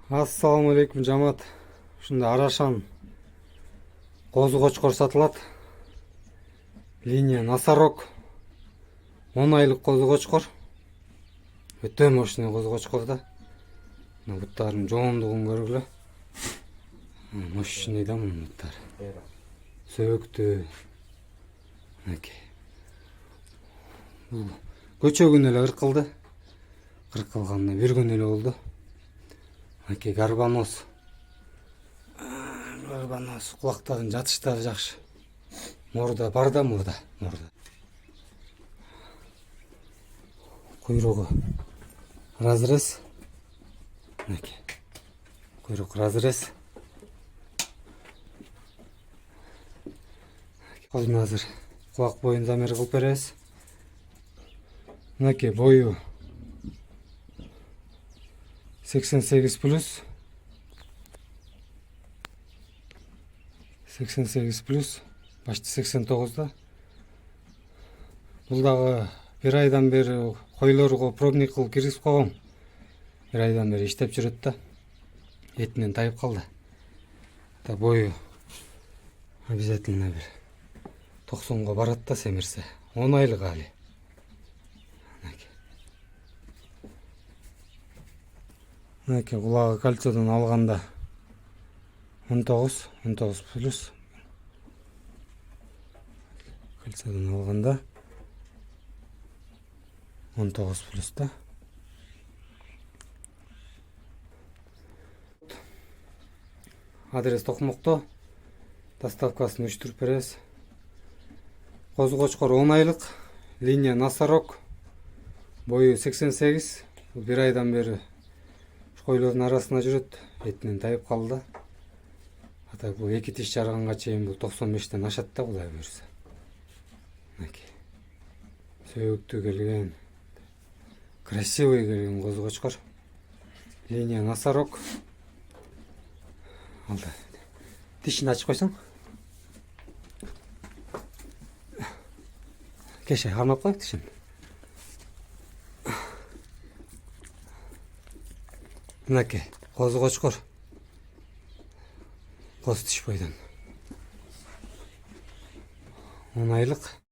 Ассаламу алейкум жамаат. Ушунда арашан козу кочкор сатылат. Линия Носорог. 10 айлык козу кочкор. Өтө мощный козу кочкор да. Мына буттардын жоондугун көргүлө. Мощный да мунун буттары. Сөбөктүү. Мынакей. Бул көчө күнү эле ыркылды. Кыркылганына бир күн эле болду. Мынакей гарбаноз. Гарбаноз кулактарын жатыштары жакшы. Морда бар да мурда. Куйругу разрез. Мынакей. Куйрук разрез. Козуну азыр кулак боюн замер кылып беребиз. Мынакей бою 88 плюс. 88 плюс. Почти 89 да. Бул дагы бир айдан бери койлорго пробник кылып киргизип койгом. Бир айдан бери иштеп жүрөт да. Этинен тайып калды. Да бою обязательно бир 90го барат да семирсе. 10 айлык али. Мынакей кулагы кальцийден алганда 19 плюс. Кальцийден алганда 19 плюс да. Адрес Токмокто. Доставкасын уюштуруп беребиз. Козу кочкор 10 айлык. Линия Носорог. Бою 88. Бир айдан бери койлордун арасында жүрөт. Этинен тайып калды. Ата бул 2 тиш жарганга чейин бул 95тен ашат да кудай буюрса. Мынакей. Сөбөктүү келген. Красивый келген козу кочкор. Линия Носорог. Алды. Тишин ачып койсоң. Кеше кармап коек тишин. Мынакей, козу кочкор. Коз тиш бойдон. 10 айлык.